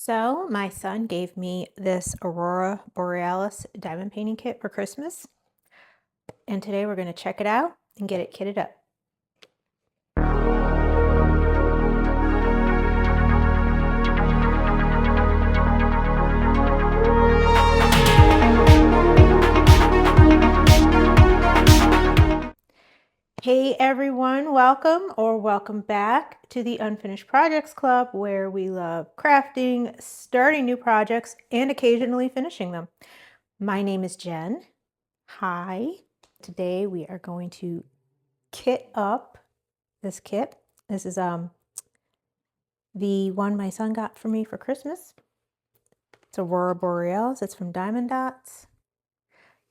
So, my son gave me this Aurora Borealis diamond painting kit for Christmas, and today we're going to check it out and get it kitted up. Hey everyone, welcome or welcome back to the Unfinished Projects Club, where we love crafting, starting new projects, and occasionally finishing them. My name is Jen. Hi. Today we are going to kit up this kit. This is the one my son got for me for Christmas. It's Aurora Borealis. It's from Dotz.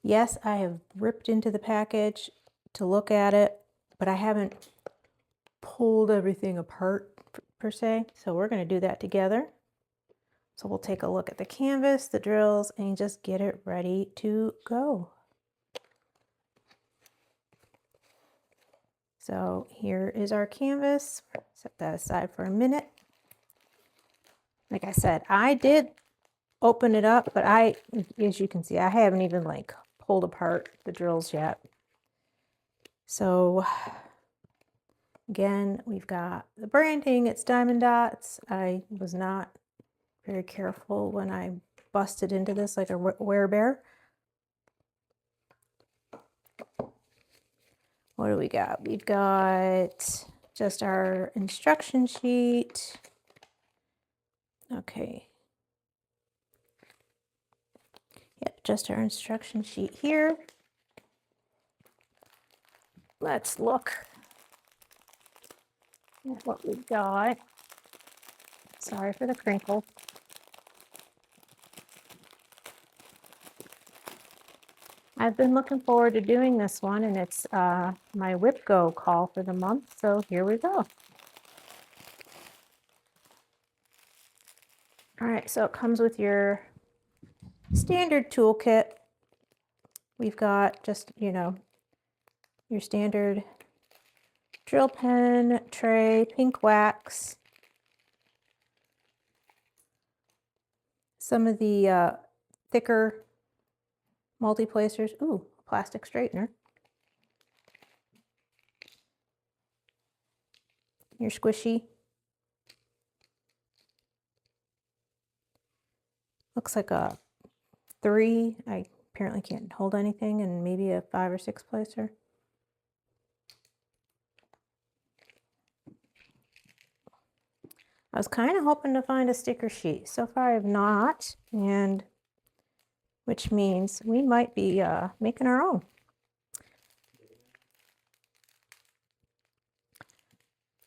Yes, I have ripped into the package to look at it, but I haven't pulled everything apart per se. So we're going to do that together. So we'll take a look at the canvas, the drills, and just get it ready to go. So here is our canvas. Set that aside for a minute. Like I said, I did open it up, but as you can see, I haven't even pulled apart the drills yet. So again, we've got the branding. It's Diamond Dots. I was not very careful when I busted into this like a werebear. What do we got? We've got just our instruction sheet. Okay. Yep, just our instruction sheet here. Let's look at what we've got. Sorry for the crinkle. I've been looking forward to doing this one, and it's my Whip Go call for the month, so here we go. All right, so it comes with your standard toolkit. We've got just, your standard drill pen, tray, pink wax, some of the thicker multi-placers. Ooh, plastic straightener. Your squishy. Looks like a 3. I apparently can't hold anything, and maybe a 5 or 6 placer. I was kind of hoping to find a sticker sheet. So far I have not, and which means we might be making our own.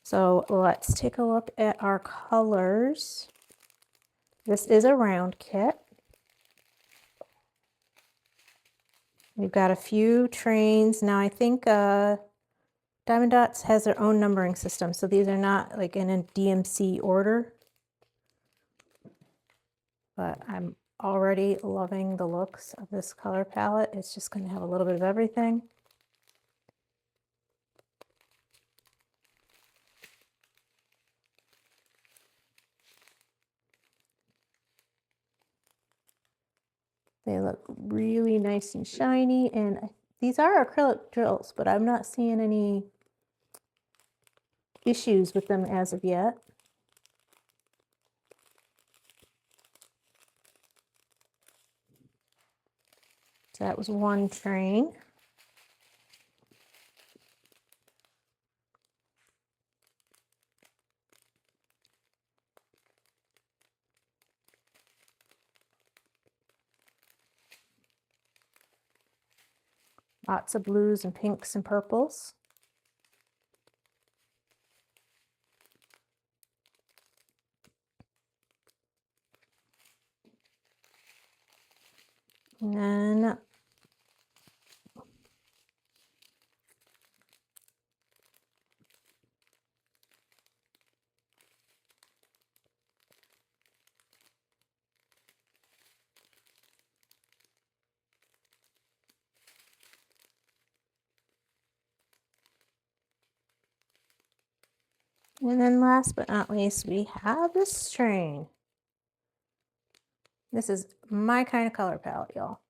So let's take a look at our colors. This is a round kit. We've got a few trains. Now I think Diamond Dots has their own numbering system, so these are not like in a DMC order. But I'm already loving the looks of this color palette. It's just going to have a little bit of everything. They look really nice and shiny, and these are acrylic drills, but I'm not seeing any issues with them as of yet. So that was one train. Lots of blues and pinks and purples. And then last but not least, we have this train. This is my kind of color palette, y'all.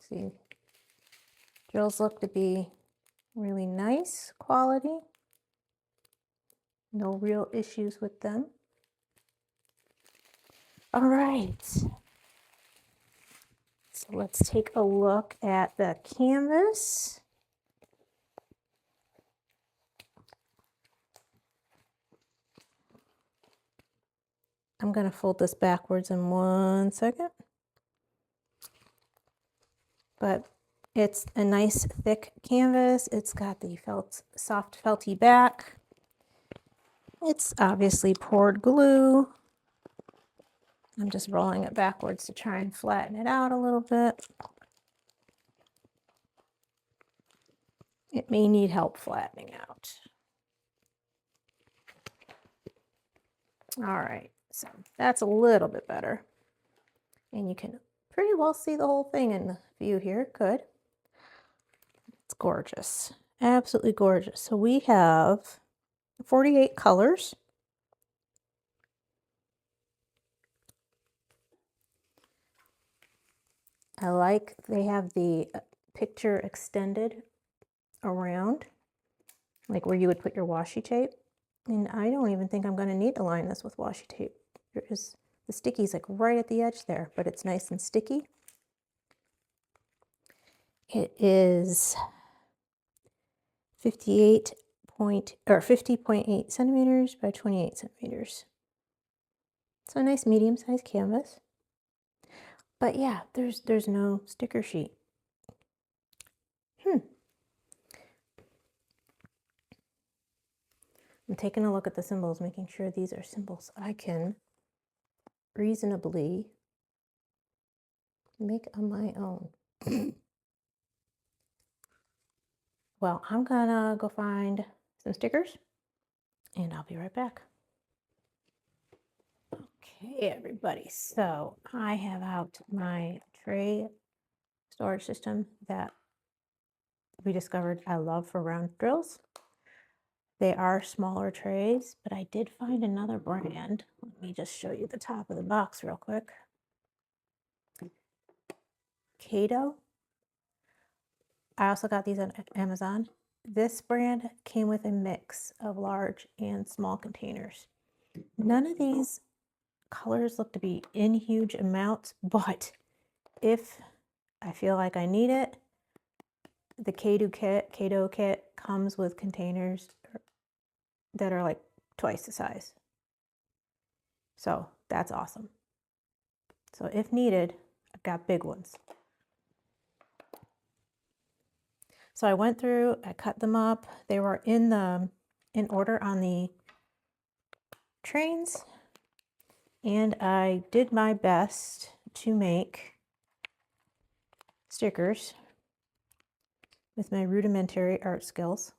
See, drills look to be really nice quality. No real issues with them. All right. So let's take a look at the canvas. I'm going to fold this backwards in 1 second. But it's a nice thick canvas. It's got the soft felty back. It's obviously poured glue. I'm just rolling it backwards to try and flatten it out a little bit. It may need help flattening out. All right, so that's a little bit better. And you can pretty well see the whole thing in the view here. Good. It's gorgeous. Absolutely gorgeous. So we have 48 colors. I like they have the picture extended around, like where you would put your washi tape. And I don't even think I'm going to need to line this with washi tape. There is the sticky's like right at the edge there, but it's nice and sticky. It is 50.8 centimeters by 28 centimeters. So a nice medium-sized canvas. But yeah, there's no sticker sheet. I'm taking a look at the symbols, making sure these are symbols I can reasonably make on my own. Well, I'm gonna go find some stickers and I'll be right back. Okay, everybody, so I have out my tray storage system that we discovered I love for round drills. They are smaller trays, but I did find another brand. Let me just show you the top of the box real quick. Kato. I also got these on Amazon. This brand came with a mix of large and small containers. None of these colors look to be in huge amounts, but if I feel like I need it, the Kato kit comes with containers that are like twice the size. So that's awesome. So if needed, I've got big ones. So I went through, I cut them up. They were in order on the trains, and I did my best to make stickers with my rudimentary art skills.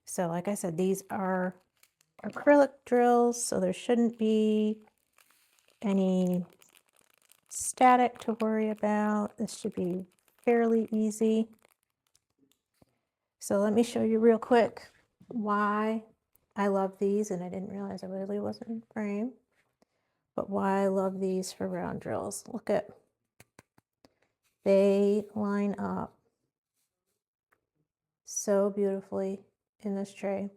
So like I said, these are acrylic drills, so there shouldn't be any static to worry about. This should be fairly easy. So let me show you real quick why I love these, and I didn't realize I really wasn't in frame, but why I love these for round drills. Look at, they line up so beautifully in this tray.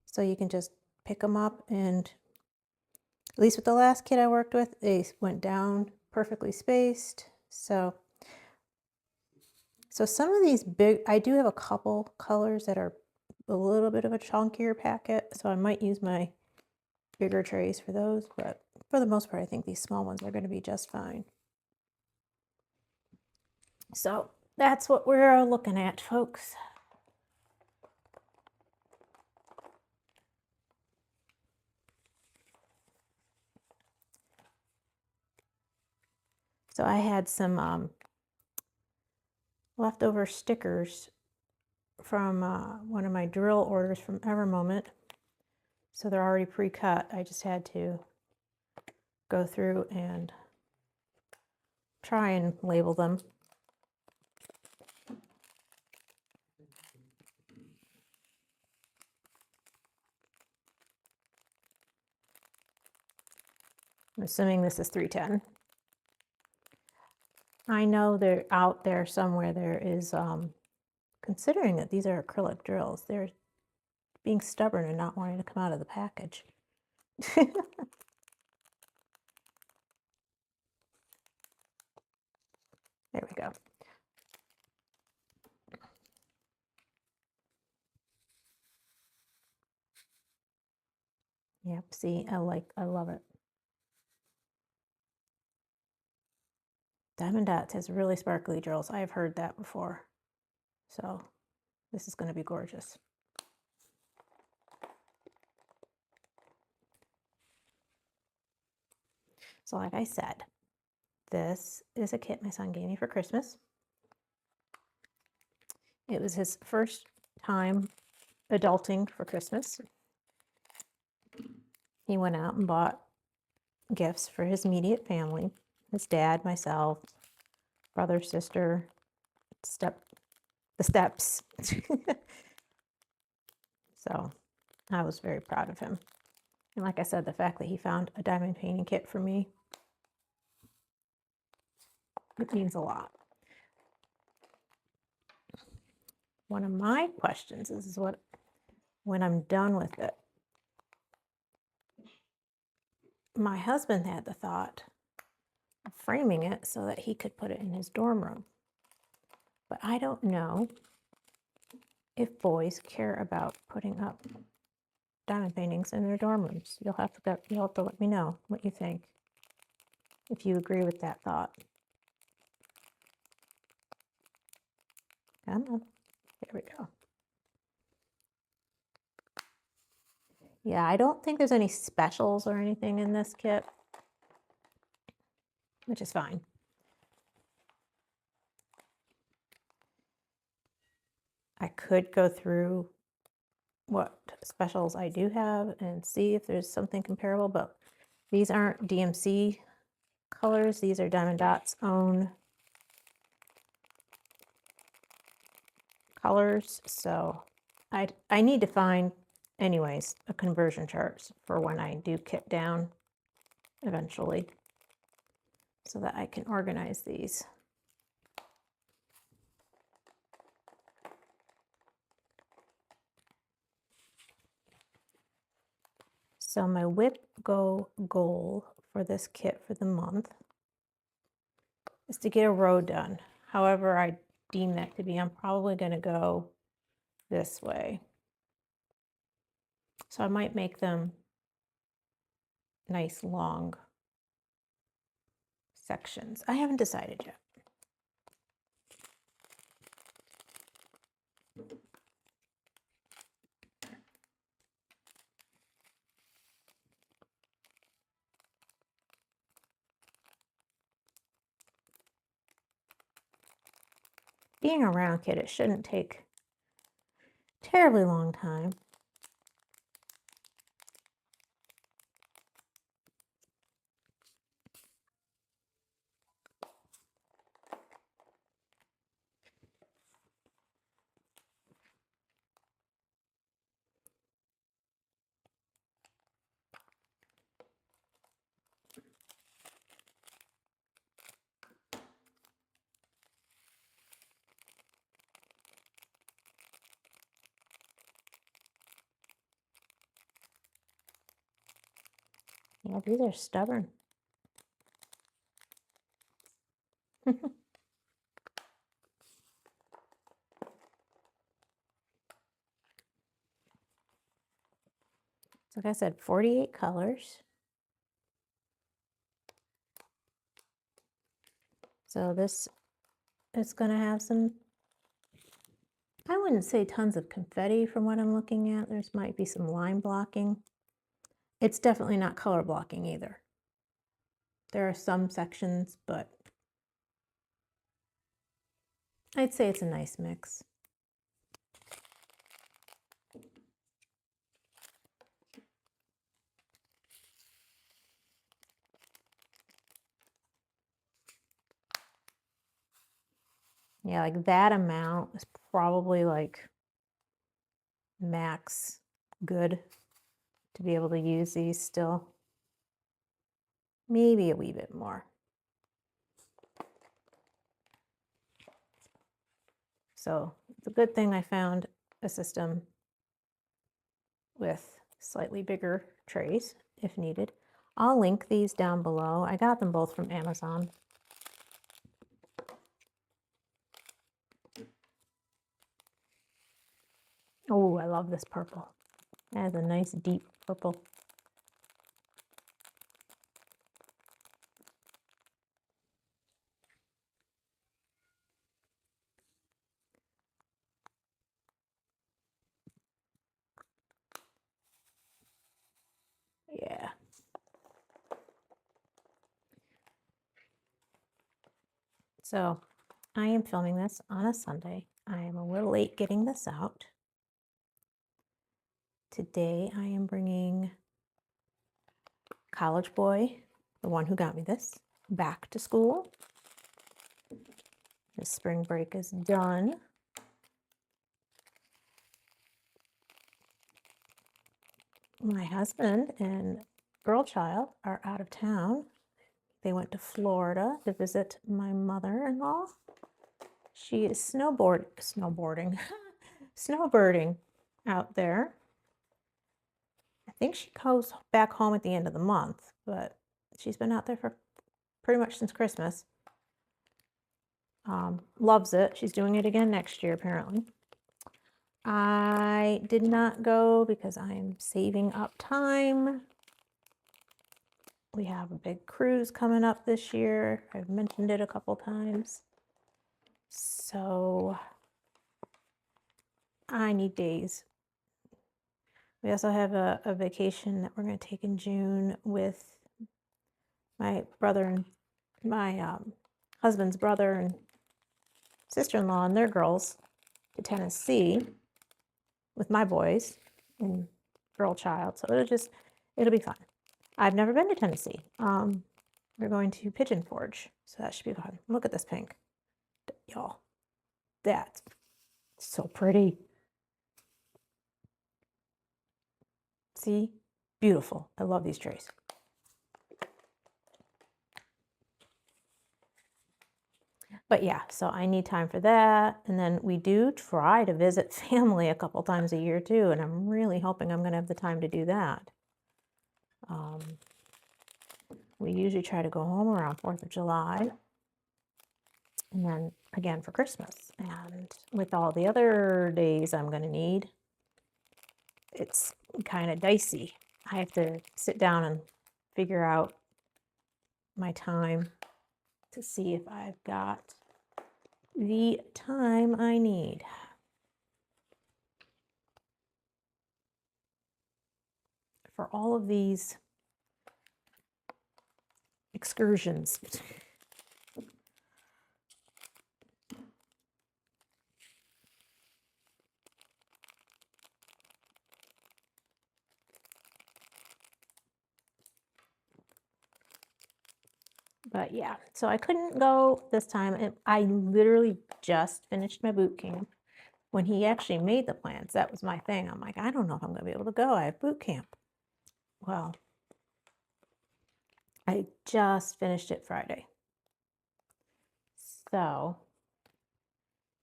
So you can just pick them up, and at least with the last kit I worked with, they went down perfectly spaced. So some of these big, I do have a couple colors that are a little bit of a chunkier packet, so I might use my bigger trays for those, but for the most part, I think these small ones are going to be just fine. So that's what we're looking at, folks. So I had some leftover stickers from one of my drill orders from Evermoment. So they're already pre-cut. I just had to go through and try and label them. assuming this is 310. I know they're out there somewhere. There is, considering that these are acrylic drills, they're being stubborn and not wanting to come out of the package. There we go. Yep, see, I love it. Diamond Dotz has really sparkly drills. I have heard that before. So this is going to be gorgeous. So like I said, this is a kit my son gave me for Christmas. It was his first time adulting for Christmas. He went out and bought gifts for his immediate family, his dad, myself, brother, sister, the steps. So I was very proud of him. And like I said, the fact that he found a diamond painting kit for me, it means a lot. One of my questions is what, when I'm done with it, my husband had the thought of framing it so that he could put it in his dorm room. But I don't know if boys care about putting up diamond paintings in their dorm rooms. You'll have to let me know what you think, if you agree with that thought. Come on. There we go. Yeah, I don't think there's any specials or anything in this kit, which is fine. I could go through what specials I do have and see if there's something comparable, but these aren't DMC colors. These are Diamond Dotz own colors. So I need to find, anyways, a conversion chart for when I do kit down eventually, so that I can organize these. So my WIP goal for this kit for the month is to get a row done. However I deem that to be, I'm probably going to go this way. So I might make them nice long sections. I haven't decided yet. Being a round kit, it shouldn't take a terribly long time. Yeah, these are stubborn. So like I said, 48 colors. So this is going to have some, I wouldn't say tons of confetti from what I'm looking at. There's might be some line blocking. It's definitely not color blocking either. There are some sections, but I'd say it's a nice mix. Yeah, like that amount is probably like max good to be able to use these still. maybe a wee bit more. So it's a good thing I found a system with slightly bigger trays if needed. I'll link these down below. I got them both from Amazon. Oh, I love this purple. It has a nice deep purple. Yeah. So I am filming this on a Sunday. I am a little late getting this out. Today I am bringing college boy, the one who got me this, back to school. The spring break is done. My husband and girl child are out of town. They went to Florida to visit my mother-in-law. She is snowbirding out there. I think she goes back home at the end of the month, but she's been out there for pretty much since Christmas. Loves it. She's doing it again next year, apparently. I did not go because I am saving up time. We have a big cruise coming up this year. I've mentioned it a couple times. So I need days. We also have a vacation that we're going to take in June with my brother and my husband's brother and sister-in-law and their girls to Tennessee with my boys and girl child. So it'll be fun. I've never been to Tennessee. We're going to Pigeon Forge, so that should be fun. Look at this pink, y'all. That's so pretty. See? Beautiful. I love these trays. But yeah, so I need time for that. And then we do try to visit family a couple times a year too, and I'm really hoping I'm going to have the time to do that. We usually try to go home around 4th of July. And then again for Christmas. And with all the other days I'm going to need, it's kind of dicey. I have to sit down and figure out my time to see if I've got the time I need. For all of these excursions. But yeah, so I couldn't go this time. And I literally just finished my boot camp. When he actually made the plans, that was my thing. I'm like, I don't know if I'm going to be able to go. I have boot camp. Well, I just finished it Friday. So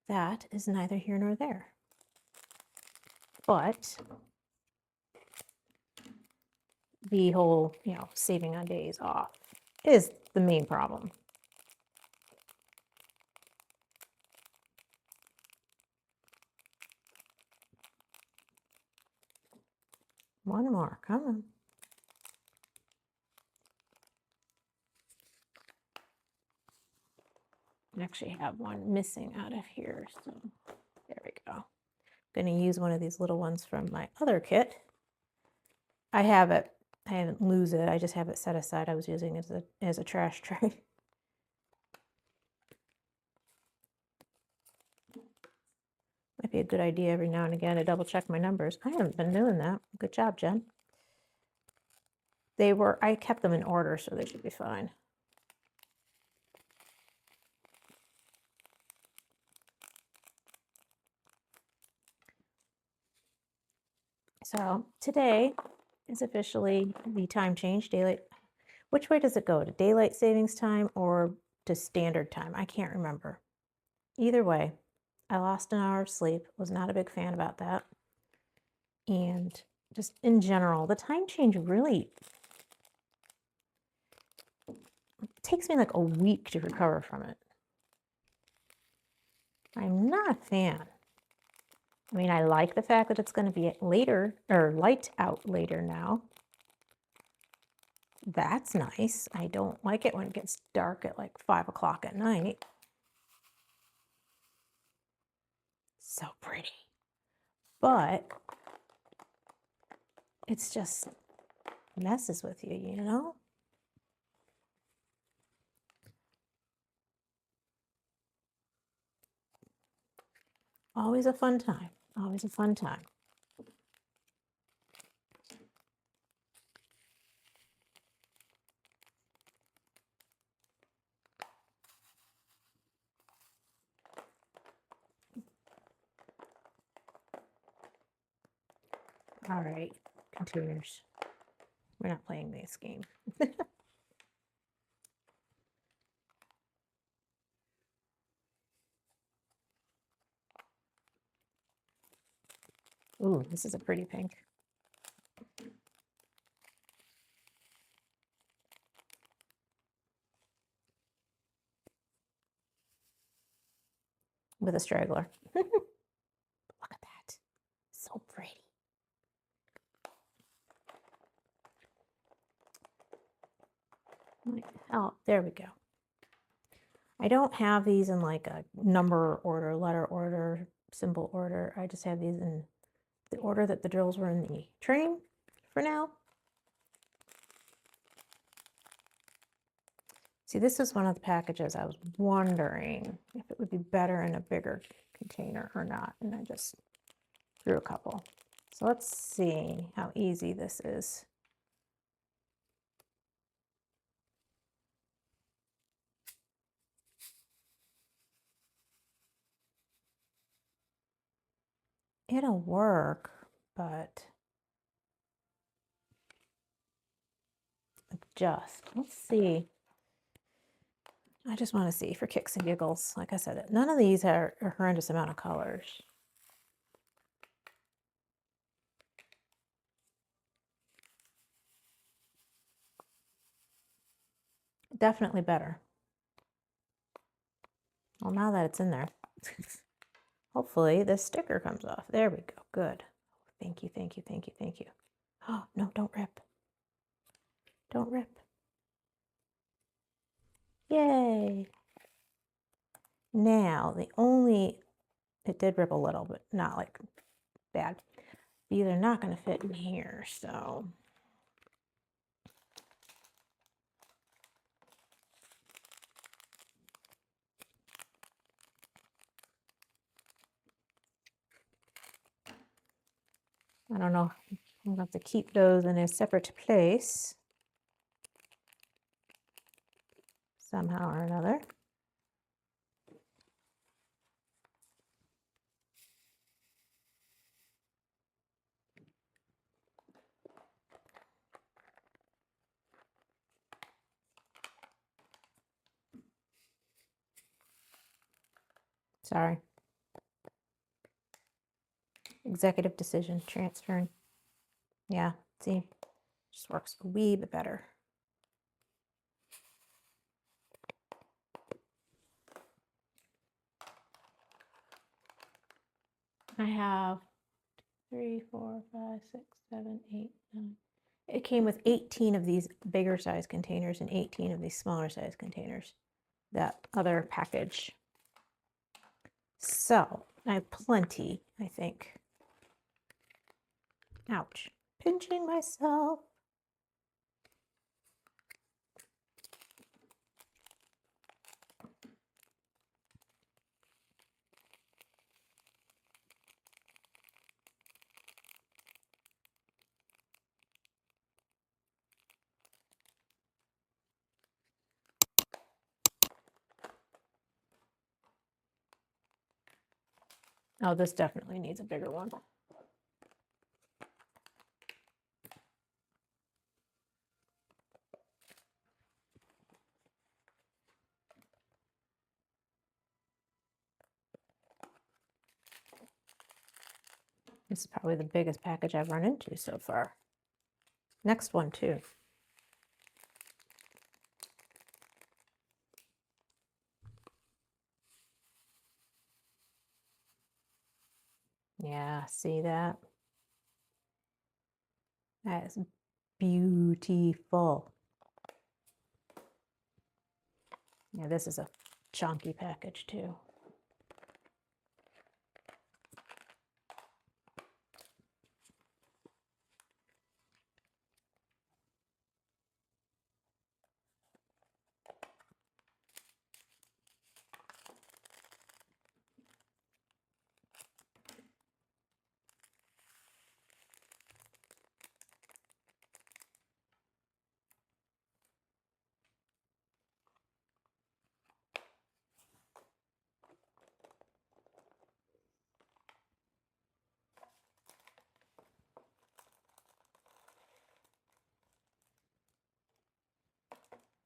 that is neither here nor there. But the whole, saving on days off is the main problem. One more, come on. I actually have one missing out of here, so there we go. I'm going to use one of these little ones from my other kit. I didn't lose it, I just have it set aside. I was using it as a trash tray. Might be a good idea every now and again to double check my numbers. I haven't been doing that. Good job, Jen. I kept them in order, so they should be fine. So today is officially the time change, daylight. Which way does it go? To daylight savings time or to standard time? I can't remember. Either way, I lost an hour of sleep. Was not a big fan about that. And just in general, the time change really takes me like a week to recover from it. I'm not a fan. I mean, I like the fact that it's going to be later or light out later now. That's nice. I don't like it when it gets dark at like 5 o'clock at night. So pretty. But it's just messes with you, you know? Always a fun time. Always a fun time. All right, containers. We're not playing this game. Ooh, this is a pretty pink. With a straggler. Look at that. So pretty. Oh, there we go. I don't have these in like a number order, letter order, symbol order. I just have these in the order that the drills were in the train for now. See, this is one of the packages I was wondering if it would be better in a bigger container or not, and I just threw a couple. So let's see how easy this is. It'll work, but let's see. I just want to see for kicks and giggles. Like I said, none of these are a horrendous amount of colors. Definitely better. Well, now that it's in there, hopefully this sticker comes off. There we go. Good. Thank you, thank you, thank you, thank you. Oh, no, don't rip. Don't rip. Yay. Now, it did rip a little, but not like bad. These are not going to fit in here, so. I don't know. I'll have to keep those in a separate place somehow or another. Sorry. Executive decision, transferring. Yeah, see, just works a wee bit better. I have 3, 4, 5, 6, 7, 8, 9. It came with 18 of these bigger size containers and 18 of these smaller size containers. That other package. So I have plenty, I think. Ouch. Pinching myself. Oh, this definitely needs a bigger one. This is probably the biggest package I've run into so far. Next one too. Yeah, see that? That is beautiful. Yeah, this is a chunky package too.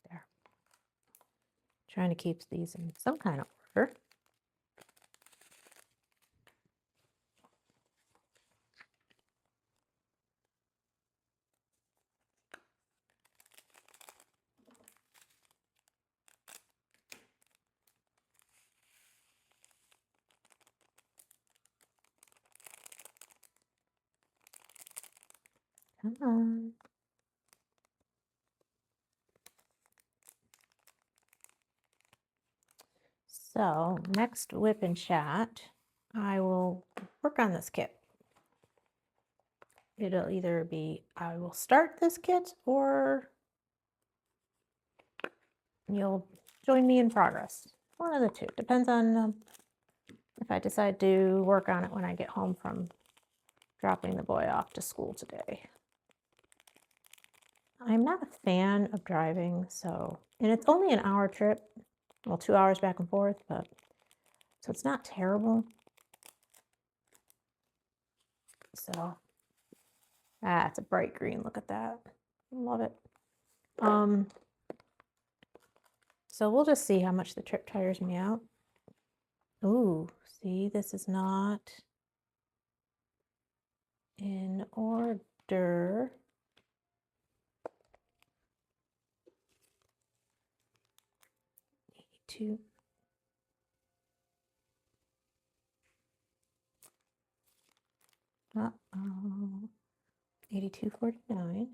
There. Trying to keep these in some kind of order. Come on. So next whip and chat, I will work on this kit. It'll either be I will start this kit or you'll join me in progress. One of the two. Depends on if I decide to work on it when I get home from dropping the boy off to school today. I'm not a fan of driving, and it's only an hour trip. Well, 2 hours back and forth, but so it's not terrible. So, it's a bright green. Look at that. Love it. So we'll just see how much the trip tires me out. Ooh, see, this is not in order. Two. Uh-oh. 82.49.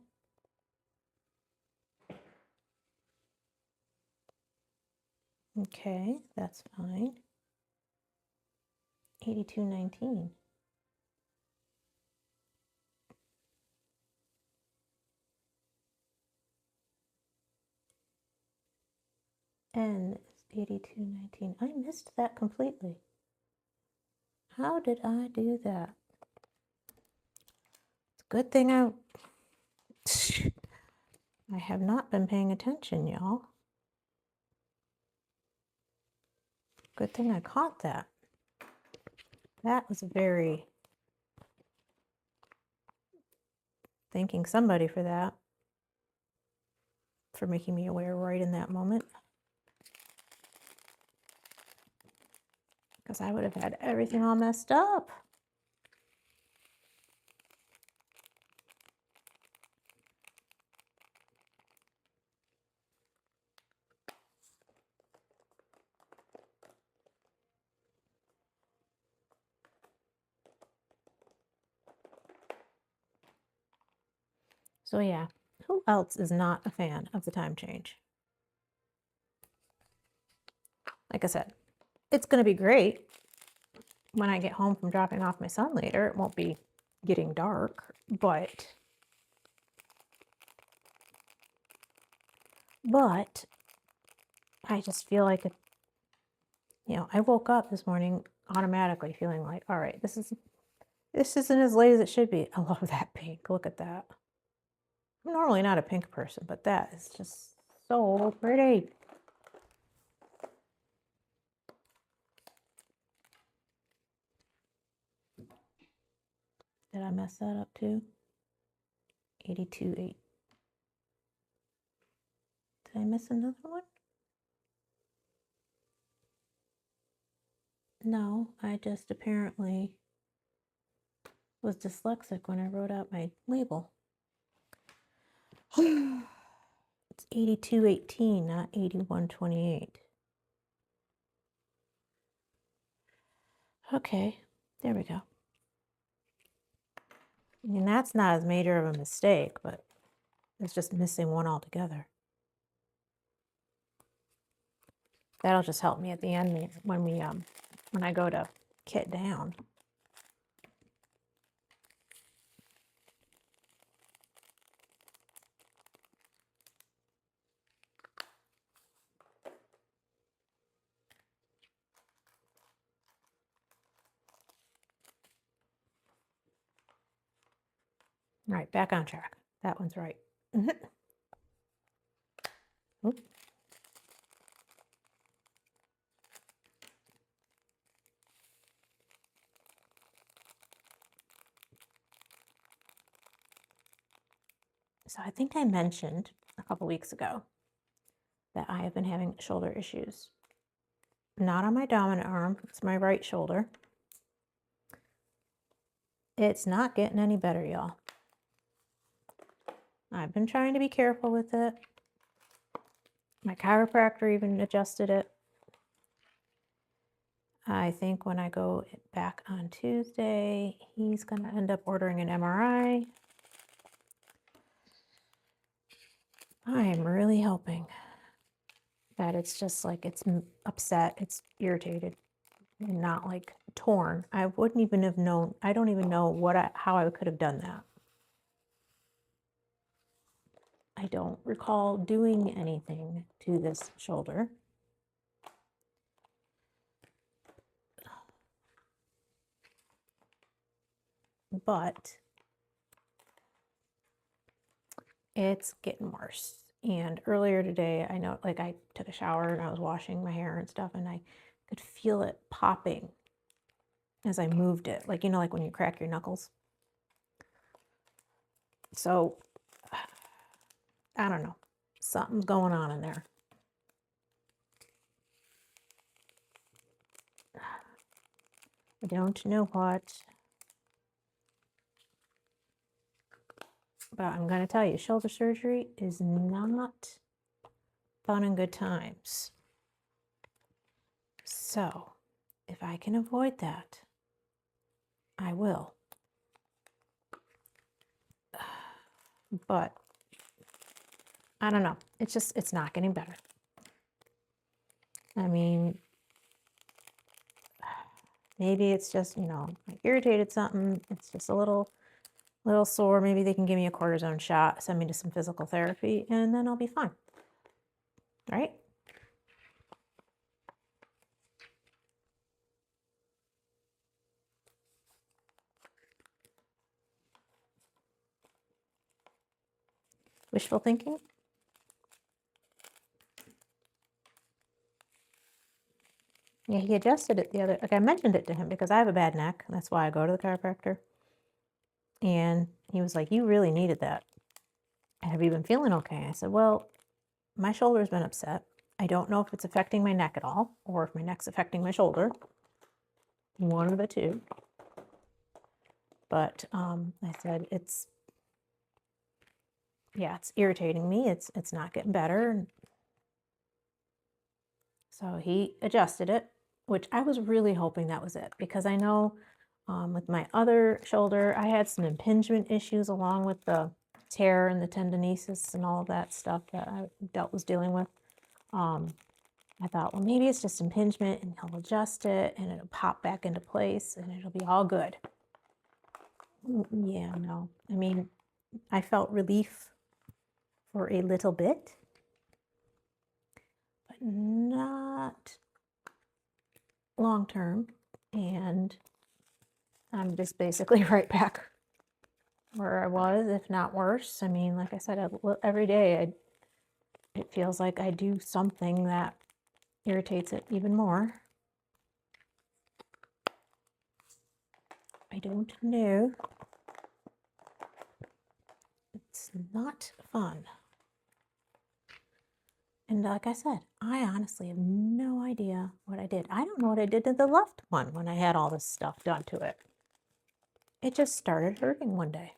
Okay, that's fine. 82.19. And it's 82.19. I missed that completely. How did I do that? It's a good thing I have not been paying attention, y'all. Good thing I caught that. That was very... Thanking somebody for that. For making me aware right in that moment. Because I would have had everything all messed up. So yeah, who else is not a fan of the time change? Like I said, it's going to be great when I get home from dropping off my son later. It won't be getting dark, but I just feel like, I woke up this morning automatically feeling like, all right, this isn't as late as it should be. I love that pink. Look at that. I'm normally not a pink person, but that is just so pretty. Did I mess that up too? 82.8. Did I miss another one? No, I just apparently was dyslexic when I wrote out my label. It's 8218, not 8128. Okay, there we go. I mean, that's not as major of a mistake, but it's just missing one altogether. That'll just help me at the end when we when I go to kit down. All right, back on track. That one's right. Oop. So I think I mentioned a couple weeks ago that I have been having shoulder issues. Not on my dominant arm, it's my right shoulder. It's not getting any better, y'all. I've been trying to be careful with it. My chiropractor even adjusted it. I think when I go back on Tuesday, he's going to end up ordering an MRI. I am really hoping that it's just like it's upset, it's irritated, and not like torn. I wouldn't even have known. I don't even know how I could have done that. I don't recall doing anything to this shoulder. But it's getting worse. And earlier today, I know, like, I took a shower and I was washing my hair and stuff, and I could feel it popping as I moved it. Like, you know, like when you crack your knuckles. So, I don't know. Something's going on in there. I don't know what. But I'm going to tell you, shoulder surgery is not fun and good times. So, if I can avoid that, I will. But I don't know. It's not getting better. I mean, maybe it's just, you know, I irritated something. It's just a little sore. Maybe they can give me a cortisone shot, send me to some physical therapy, and then I'll be fine. Right? Wishful thinking? Yeah, he adjusted it like I mentioned it to him because I have a bad neck. And that's why I go to the chiropractor. And he was like, you really needed that. Have you been feeling okay? I said, well, my shoulder's been upset. I don't know if it's affecting my neck at all or if my neck's affecting my shoulder. One of the two. But I said, it's irritating me. It's not getting better. So he adjusted it, which I was really hoping that was it, because I know with my other shoulder, I had some impingement issues along with the tear and the tendinosis and all of that stuff that I was dealing with. I thought, well, maybe it's just impingement and he'll adjust it and it'll pop back into place and it'll be all good. Yeah, no. I mean, I felt relief for a little bit, but not long term. And I'm just basically right back where I was, if not worse. I mean, like I said, every day it feels like I do something that irritates it even more. I don't know. It's not fun. And like I said, I honestly have no idea what I did. I don't know what I did to the left one when I had all this stuff done to it. it just started hurting one day.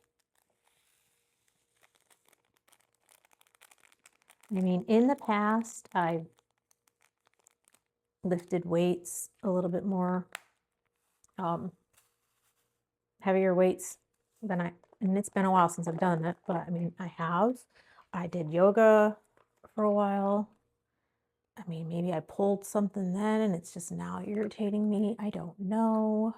I mean, in the past, I've lifted weights a little bit more, heavier weights than and it's been a while since I've done it, but I mean, I have. I did yoga for a while. I mean, maybe I pulled something then and it's just now irritating me. I don't know.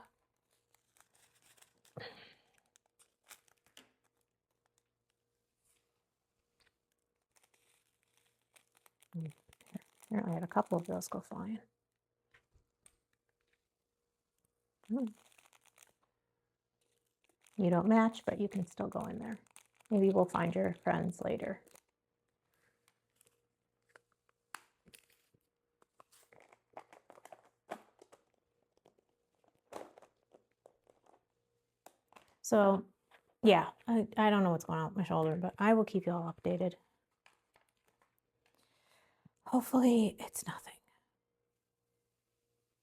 Apparently, I had a couple of those go flying. You don't match, but you can still go in there. Maybe we'll find your friends later. So, yeah, I don't know what's going on with my shoulder, but I will keep you all updated. Hopefully, it's nothing.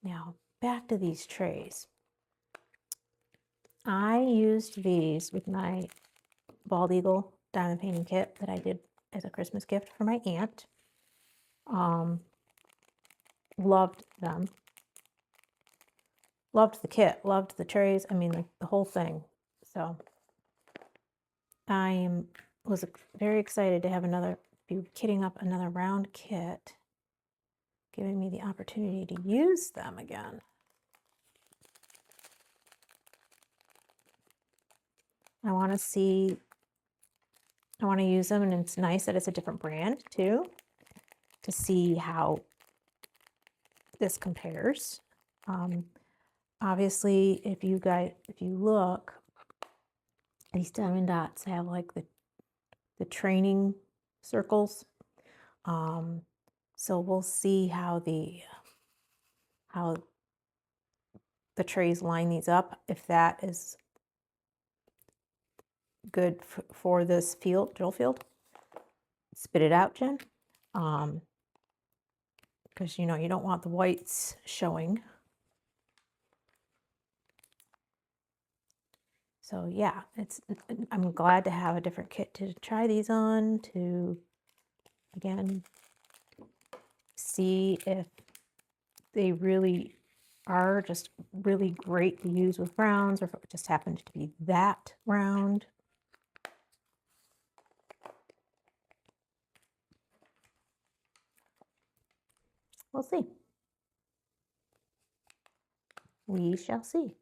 Now, back to these trays. I used these with my Bald Eagle diamond painting kit that I did as a Christmas gift for my aunt. Loved them. Loved the kit, loved the trays. I mean, like the whole thing. So I was very excited to have be kitting up another round kit, giving me the opportunity to use them again. I want to use them, and it's nice that it's a different brand too, to see how this compares. Obviously, if you look, these Diamond Dots have like the training circles. So we'll see how the trays line these up, if that is good for this drill field. Spit it out, Jen. Because you don't want the whites showing. So yeah, I'm glad to have a different kit to try these on, to again see if they really are just really great to use with rounds, or if it just happened to be that round. We'll see. We shall see.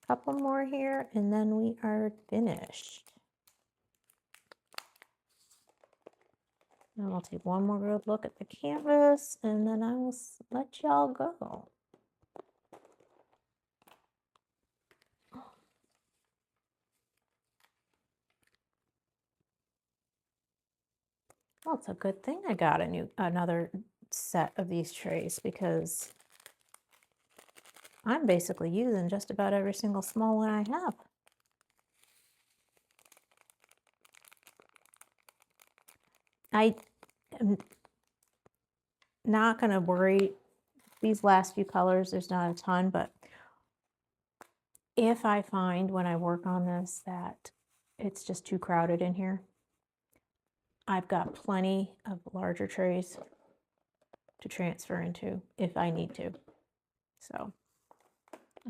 Couple more here, and then we are finished. And I'll take one more good look at the canvas, and then I will let y'all go. Well, it's a good thing I got another set of these trays, because I'm basically using just about every single small one I have. I am not going to worry. These last few colors, there's not a ton, but if I find when I work on this that it's just too crowded in here, I've got plenty of larger trays to transfer into if I need to. So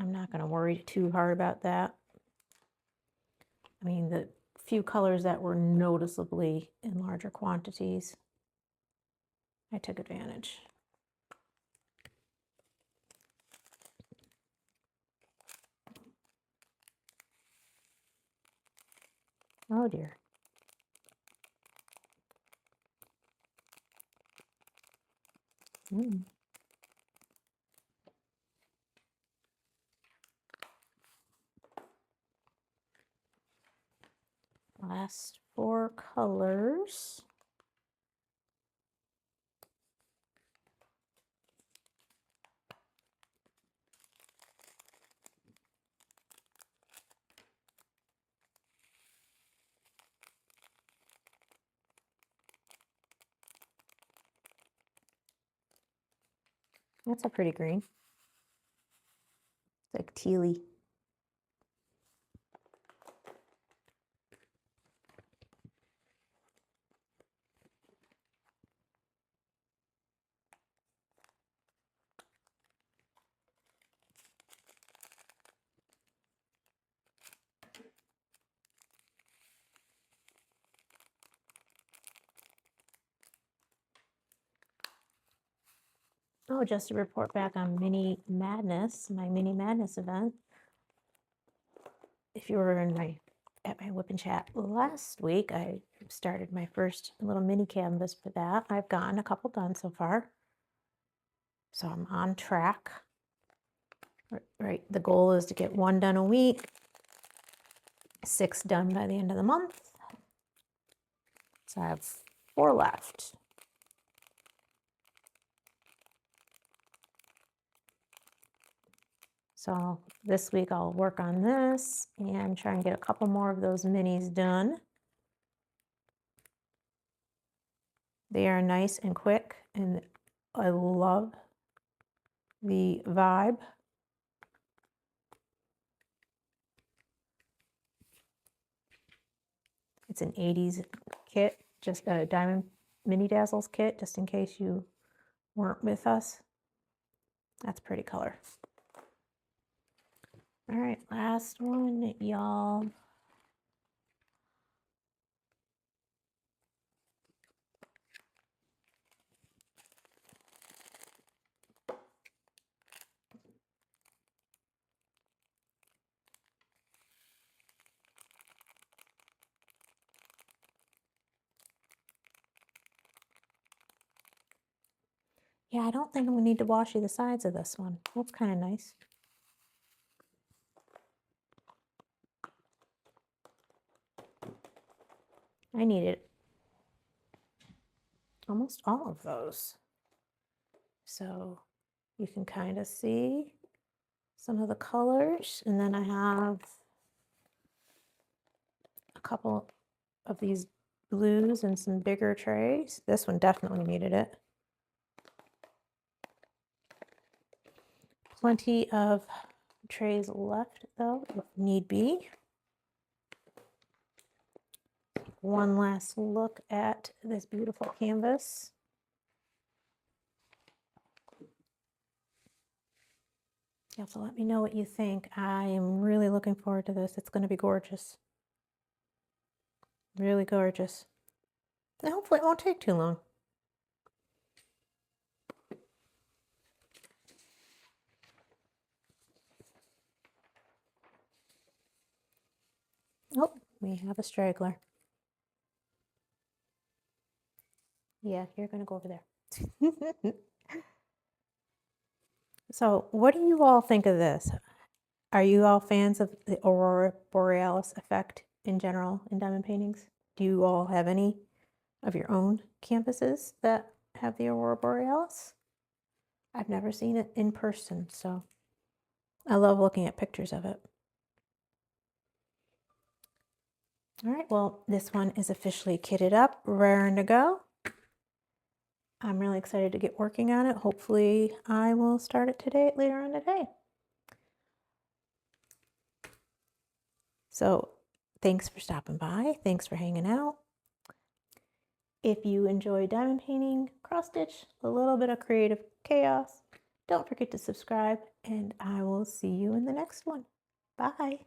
I'm not going to worry too hard about that. I mean, the few colors that were noticeably in larger quantities, I took advantage. Oh dear. Last 4 colors. That's a pretty green. It's like tealy. Oh, just to report back on Mini Madness, my Mini Madness event. If you were at my whip and chat last week, I started my first little mini canvas for that. I've gotten a couple done so far, so I'm on track. Right, the goal is to get 1 done a week, 6 done by the end of the month. So I have 4 left. So this week I'll work on this and try and get a couple more of those minis done. They are nice and quick, and I love the vibe. It's an 80s kit, just a Diamond Mini Dazzles kit, just in case you weren't with us. That's a pretty color. All right, last one, y'all. Yeah, I don't think we need to wash the sides of this one. That's kind of nice. I needed almost all of those. So you can kind of see some of the colors. And then I have a couple of these blues and some bigger trays. This one definitely needed it. Plenty of trays left though, if need be. One last look at this beautiful canvas. You have to let me know what you think. I am really looking forward to this. It's going to be gorgeous. Really gorgeous. And hopefully it won't take too long. Oh, we have a straggler. Yeah, you're going to go over there. So what do you all think of this? Are you all fans of the Aurora Borealis effect in general in diamond paintings? Do you all have any of your own canvases that have the Aurora Borealis? I've never seen it in person, so I love looking at pictures of it. All right, well, this one is officially kitted up, raring to go. I'm really excited to get working on it. Hopefully I will start it today, later on today. So thanks for stopping by. Thanks for hanging out. If you enjoy diamond painting, cross stitch, a little bit of creative chaos, don't forget to subscribe, and I will see you in the next one. Bye.